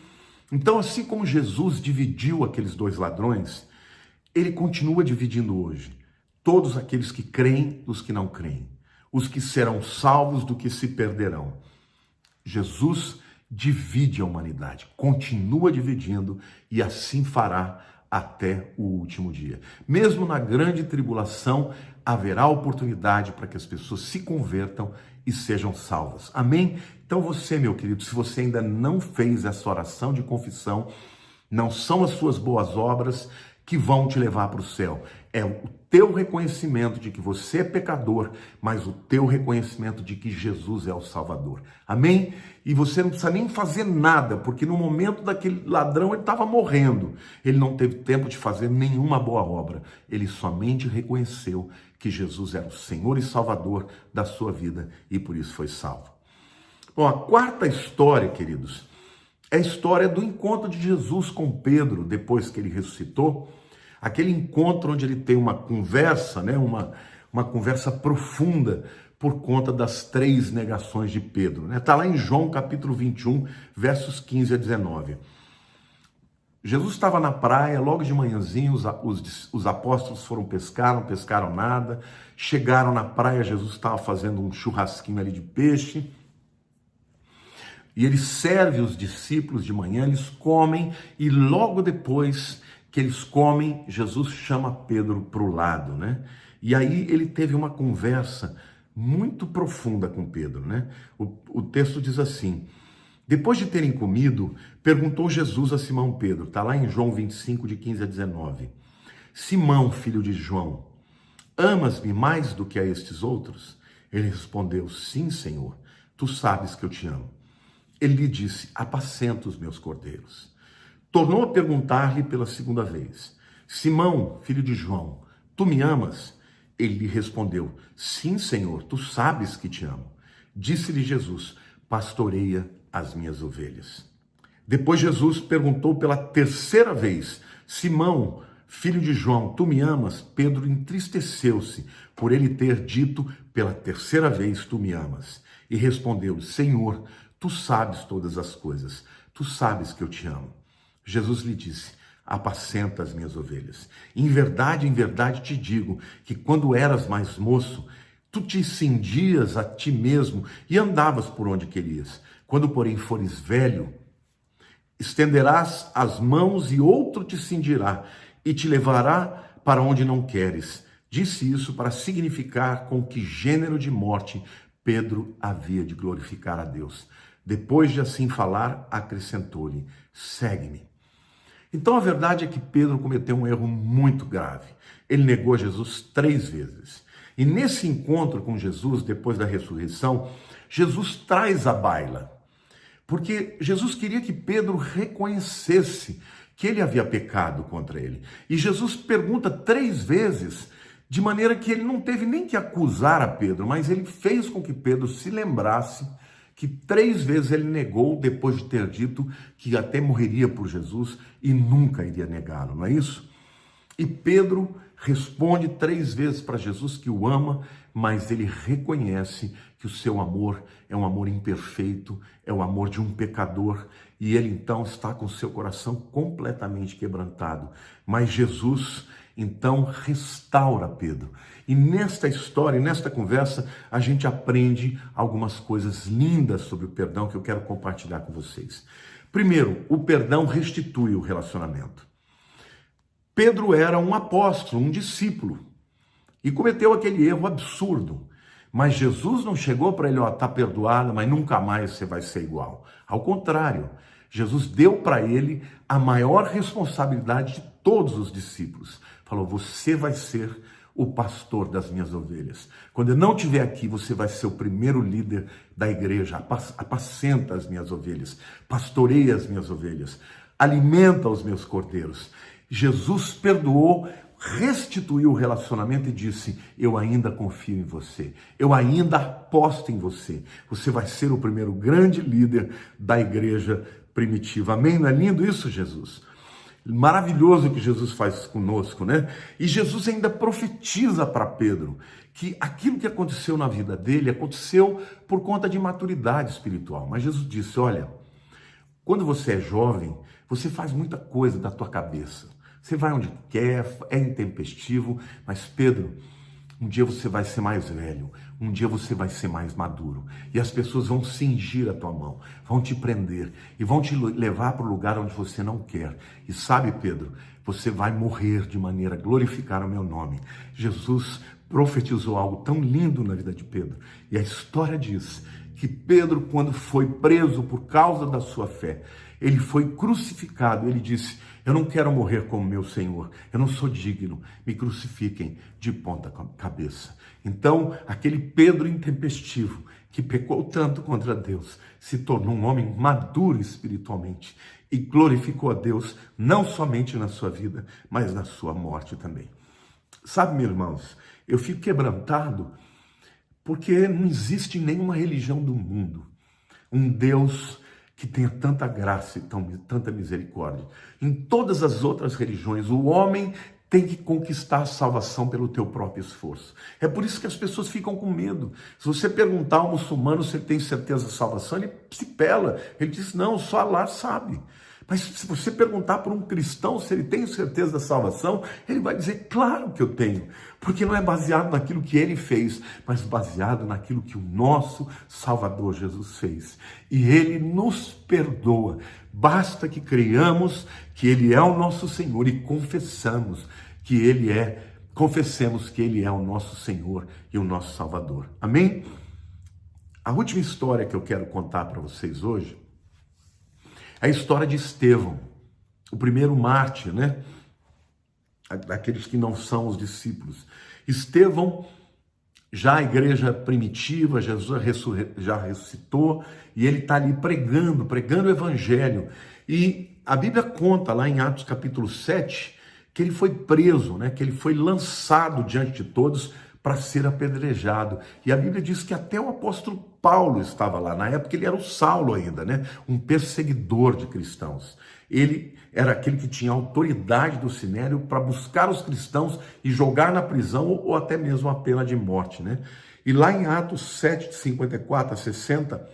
Então, assim como Jesus dividiu aqueles dois ladrões, ele continua dividindo hoje. Todos aqueles que creem dos que não creem. Os que serão salvos do que se perderão. Jesus divide a humanidade, continua dividindo e assim fará até o último dia. Mesmo na grande tribulação, haverá oportunidade para que as pessoas se convertam e sejam salvas. Amém? Então você, meu querido, se você ainda não fez essa oração de confissão, não são as suas boas obras que vão te levar para o céu. É o teu reconhecimento de que você é pecador, mas o teu reconhecimento de que Jesus é o Salvador. Amém? E você não precisa nem fazer nada, porque no momento daquele ladrão ele estava morrendo. Ele não teve tempo de fazer nenhuma boa obra. Ele somente reconheceu que Jesus era o Senhor e Salvador da sua vida e por isso foi salvo. Bom, a quarta história, queridos, é a história do encontro de Jesus com Pedro depois que ele ressuscitou. Aquele encontro onde ele tem uma conversa, uma conversa profunda por conta das 3 negações de Pedro. Está lá em João capítulo 21, versos 15 a 19. Jesus estava na praia, logo de manhãzinho, os apóstolos foram pescar, não pescaram nada. Chegaram na praia, Jesus estava fazendo um churrasquinho ali de peixe. E ele serve os discípulos de manhã, eles comem e logo depois que eles comem, Jesus chama Pedro para o lado, E aí ele teve uma conversa muito profunda com Pedro, O texto diz assim, depois de terem comido, perguntou Jesus a Simão Pedro, está lá em João 25, de 15 a 19. Simão, filho de João, amas-me mais do que a estes outros? Ele respondeu, sim, Senhor, tu sabes que eu te amo. Ele lhe disse, apacenta os meus cordeiros. Tornou a perguntar-lhe pela segunda vez, Simão, filho de João, tu me amas? Ele lhe respondeu, sim, Senhor, tu sabes que te amo. Disse-lhe Jesus, pastoreia as minhas ovelhas. Depois Jesus perguntou pela terceira vez: Simão, filho de João, tu me amas? Pedro entristeceu-se por ele ter dito pela terceira vez: tu me amas. E respondeu: Senhor, tu sabes todas as coisas, tu sabes que eu te amo. Jesus lhe disse: apacenta as minhas ovelhas. Em verdade te digo que quando eras mais moço, tu te cingias a ti mesmo e andavas por onde querias. Quando, porém, fores velho, estenderás as mãos e outro te cingirá e te levará para onde não queres. Disse isso para significar com que gênero de morte Pedro havia de glorificar a Deus. Depois de assim falar, acrescentou-lhe: segue-me. Então a verdade é que Pedro cometeu um erro muito grave. Ele negou Jesus 3 vezes. E nesse encontro com Jesus, depois da ressurreição, Jesus traz à baila. Porque Jesus queria que Pedro reconhecesse que ele havia pecado contra ele. E Jesus pergunta 3 vezes, de maneira que ele não teve nem que acusar a Pedro, mas ele fez com que Pedro se lembrasse que 3 vezes ele negou depois de ter dito que até morreria por Jesus e nunca iria negá-lo, não é isso? E Pedro responde 3 vezes para Jesus que o ama, mas ele reconhece que o seu amor é um amor imperfeito, é o amor de um pecador, e ele então está com seu coração completamente quebrantado. Mas Jesus então restaura Pedro. E nesta história, nesta conversa, a gente aprende algumas coisas lindas sobre o perdão que eu quero compartilhar com vocês. Primeiro, o perdão restitui o relacionamento. Pedro era um apóstolo, um discípulo, e cometeu aquele erro absurdo. Mas Jesus não chegou para ele: ó, tá perdoado, mas nunca mais você vai ser igual. Ao contrário, Jesus deu para ele a maior responsabilidade de todos os discípulos. Falou: você vai ser o pastor das minhas ovelhas. Quando eu não estiver aqui, você vai ser o primeiro líder da igreja. Apacenta as minhas ovelhas, pastoreia as minhas ovelhas, alimenta os meus cordeiros. Jesus perdoou, restituiu o relacionamento e disse: eu ainda confio em você, eu ainda aposto em você, você vai ser o primeiro grande líder da igreja primitiva. Amém? Não é lindo isso, Jesus? Maravilhoso o que Jesus faz conosco, né? E Jesus ainda profetiza para Pedro que aquilo que aconteceu na vida dele aconteceu por conta de maturidade espiritual. Mas Jesus disse: olha, quando você é jovem, você faz muita coisa da tua cabeça. Você vai onde quer, é intempestivo, mas Pedro, um dia você vai ser mais velho, um dia você vai ser mais maduro, e as pessoas vão cingir a tua mão, vão te prender e vão te levar para o lugar onde você não quer. E sabe, Pedro, você vai morrer de maneira a glorificar o meu nome. Jesus profetizou algo tão lindo na vida de Pedro, e a história diz que Pedro, quando foi preso por causa da sua fé, ele foi crucificado. Ele disse: eu não quero morrer como meu Senhor, eu não sou digno, me crucifiquem de ponta cabeça. Então, aquele Pedro intempestivo, que pecou tanto contra Deus, se tornou um homem maduro espiritualmente e glorificou a Deus, não somente na sua vida, mas na sua morte também. Sabe, meus irmãos, eu fico quebrantado porque não existe nenhuma religião do mundo um Deus que tenha tanta graça e tanta misericórdia. Em todas as outras religiões, o homem tem que conquistar a salvação pelo teu próprio esforço. É por isso que as pessoas ficam com medo. Se você perguntar ao muçulmano se ele tem certeza da salvação, ele se pela. Ele diz: não, só Allah sabe. Mas se você perguntar para um cristão se ele tem certeza da salvação, ele vai dizer: claro que eu tenho. Porque não é baseado naquilo que ele fez, mas baseado naquilo que o nosso Salvador Jesus fez. E ele nos perdoa. Basta que creiamos que ele é o nosso Senhor e confessemos que confessemos que ele é o nosso Senhor e o nosso Salvador. Amém? A última história que eu quero contar para vocês hoje é a história de Estevão, o primeiro mártir, né? Daqueles que não são os discípulos. Estevão, já a igreja primitiva, Jesus já ressuscitou, e ele está ali pregando o evangelho. E a Bíblia conta lá em Atos capítulo 7, que ele foi preso, né? Que ele foi lançado diante de todos para ser apedrejado. E a Bíblia diz que até o apóstolo Paulo estava lá. Na época ele era o Saulo ainda, né? Um perseguidor de cristãos. Ele era aquele que tinha autoridade do Sinédrio para buscar os cristãos e jogar na prisão ou até mesmo a pena de morte, né? E lá em Atos 7, de 54 a 60,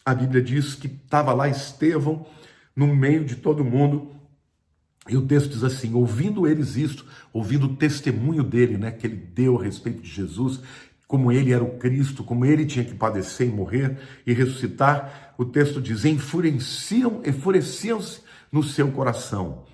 a Bíblia diz que estava lá Estevão no meio de todo mundo. E o texto diz assim: ouvindo eles isto, ouvindo o testemunho dele, né, que ele deu a respeito de Jesus, como ele era o Cristo, como ele tinha que padecer e morrer e ressuscitar, o texto diz: enfureciam-se no seu coração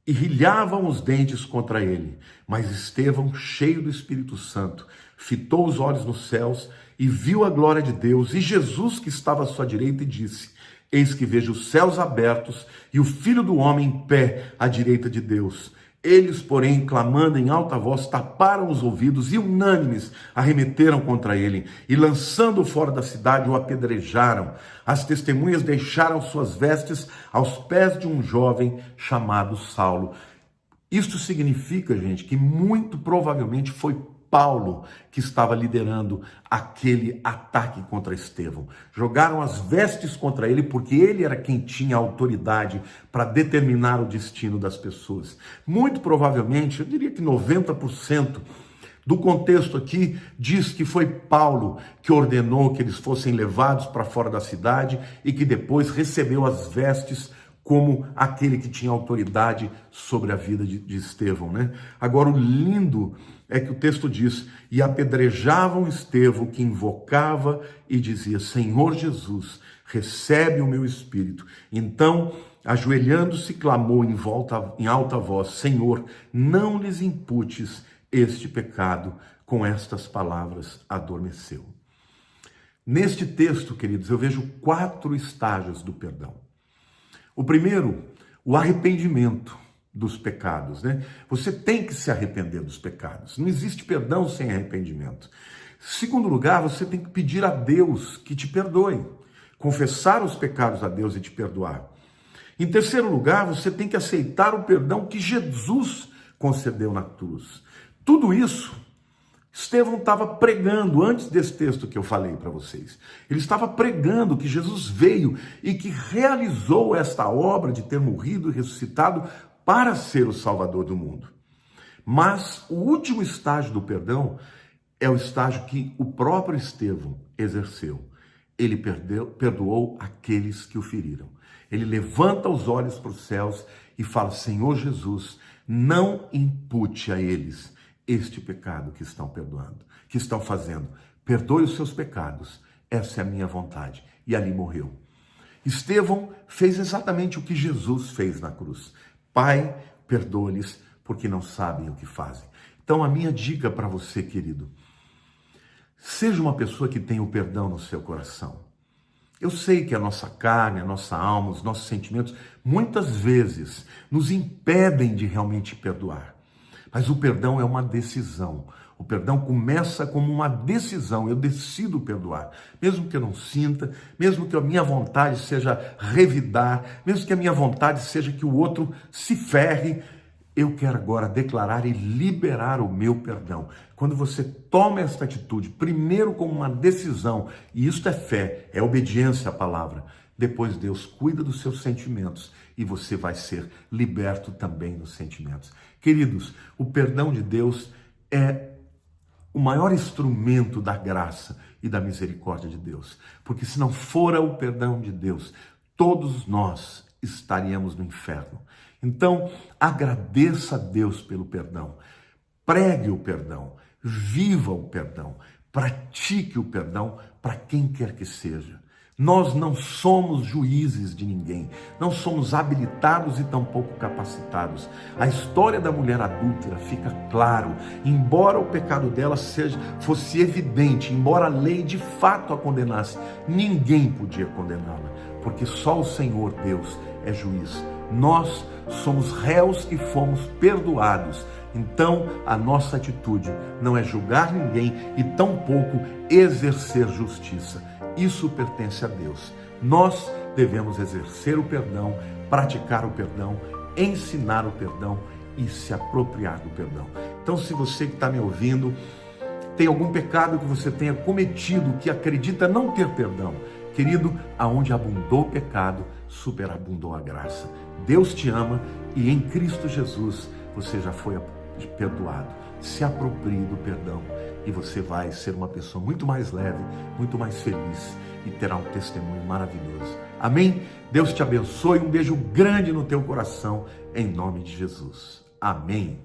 e rilhavam os dentes contra ele. Mas Estevão, cheio do Espírito Santo, fitou os olhos nos céus e viu a glória de Deus e Jesus que estava à sua direita e disse: eis que vejo os céus abertos e o Filho do Homem em pé à direita de Deus. Eles, porém, clamando em alta voz, taparam os ouvidos e unânimes arremeteram contra ele e, lançando-o fora da cidade, o apedrejaram. As testemunhas deixaram suas vestes aos pés de um jovem chamado Saulo. Isto significa, gente, que muito provavelmente foi Paulo que estava liderando aquele ataque contra Estevão. Jogaram as vestes contra ele porque ele era quem tinha autoridade para determinar o destino das pessoas. Muito provavelmente, eu diria que 90% do contexto aqui diz que foi Paulo que ordenou que eles fossem levados para fora da cidade e que depois recebeu as vestes como aquele que tinha autoridade sobre a vida de Estevão, né? Agora, o lindo é que o texto diz: e apedrejavam Estevão, que invocava e dizia: Senhor Jesus, recebe o meu espírito. Então, ajoelhando-se, clamou em alta voz: Senhor, não lhes imputes este pecado. Com estas palavras, adormeceu. Neste texto, queridos, eu vejo 4 estágios do perdão. O primeiro, o arrependimento dos pecados, né? Você tem que se arrepender dos pecados. Não existe perdão sem arrependimento. Segundo lugar, você tem que pedir a Deus que te perdoe. Confessar os pecados a Deus e te perdoar. Em terceiro lugar, você tem que aceitar o perdão que Jesus concedeu na cruz. Tudo isso Estevão estava pregando antes desse texto que eu falei para vocês. Ele estava pregando que Jesus veio e que realizou esta obra de ter morrido e ressuscitado para ser o Salvador do mundo. Mas o último estágio do perdão é o estágio que o próprio Estevão exerceu. Ele perdoou aqueles que o feriram. Ele levanta os olhos para os céus e fala: Senhor Jesus, não impute a eles este pecado que estão perdoando, que estão fazendo. Perdoe os seus pecados, essa é a minha vontade. E ali morreu. Estevão fez exatamente o que Jesus fez na cruz. Pai, perdoa-lhes, porque não sabem o que fazem. Então a minha dica para você, querido: seja uma pessoa que tenha o perdão no seu coração. Eu sei que a nossa carne, a nossa alma, os nossos sentimentos, muitas vezes nos impedem de realmente perdoar. Mas o perdão é uma decisão. O perdão começa como uma decisão. Eu decido perdoar. Mesmo que eu não sinta, mesmo que a minha vontade seja revidar, mesmo que a minha vontade seja que o outro se ferre, eu quero agora declarar e liberar o meu perdão. Quando você toma esta atitude, primeiro como uma decisão, e isto é fé, é obediência à palavra, depois Deus cuida dos seus sentimentos e você vai ser liberto também nos sentimentos. Queridos, o perdão de Deus é o maior instrumento da graça e da misericórdia de Deus. Porque se não fora o perdão de Deus, todos nós estaríamos no inferno. Então, agradeça a Deus pelo perdão. Pregue o perdão, viva o perdão, pratique o perdão para quem quer que seja. Nós não somos juízes de ninguém, não somos habilitados e tampouco capacitados. A história da mulher adúltera fica claro, embora o pecado dela fosse evidente, embora a lei de fato a condenasse, ninguém podia condená-la, porque só o Senhor Deus é juiz. Nós somos réus que fomos perdoados. Então, a nossa atitude não é julgar ninguém e tampouco exercer justiça. Isso pertence a Deus. Nós devemos exercer o perdão, praticar o perdão, ensinar o perdão e se apropriar do perdão. Então, se você que está me ouvindo Tem algum pecado que você tenha cometido que acredita não ter perdão? Querido, aonde abundou o pecado, superabundou a graça. Deus te ama e em Cristo Jesus você já foi perdoado. Se aproprie do perdão e você vai ser uma pessoa muito mais leve, muito mais feliz e terá um testemunho maravilhoso. Amém? Deus te abençoe, um beijo grande no teu coração, em nome de Jesus. Amém.